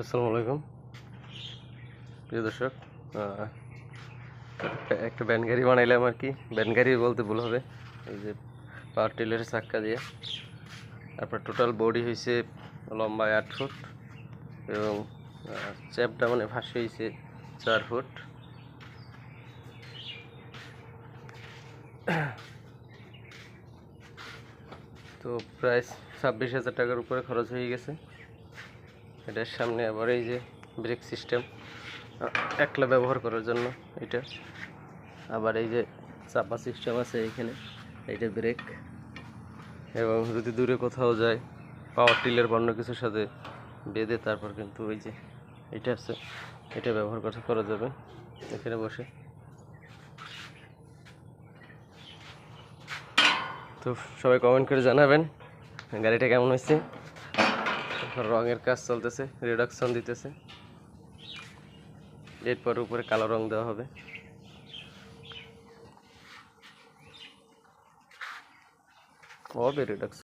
আসসালামু আলাইকুম প্রিয় দর্শক। একটা ভ্যান গাড়ি বানাইলাম আর কি। ভ্যান গাড়ি বলতে ভুল হবে, এই যে পাওয়ার টিলারের চাক্কা দিয়ে। তারপর টোটাল বডি হয়েছে লম্বা 8 ফুট এবং চ্যাপটা মানে ফাঁসি হয়েছে 4 ফুট। তো প্রায় 26,000 টাকার উপরে খরচ হয়ে গেছে। এটার সামনে আবার এই যে ব্রেক সিস্টেম একলা ব্যবহার করার জন্য এটা, আবার এই যে চাপা সিস্টেম আছে এইখানে, এইটা ব্রেক। এবং যদি দূরে কোথাও যায় পাওয়ার টিলার বা অন্য কিছুর সাথে বেঁধে তারপর কিন্তু ওই যে এটা আছে, এটা ব্যবহার করা যাবে এখানে বসে। তো সবাই কমেন্ট করে জানাবেন গাড়িটা কেমন হয়েছে। রঙের কাজ চলতেছে, রিডাকশন দিতেছে, এরপর উপরে কালো রং দেওয়া হবে। রিডাকশন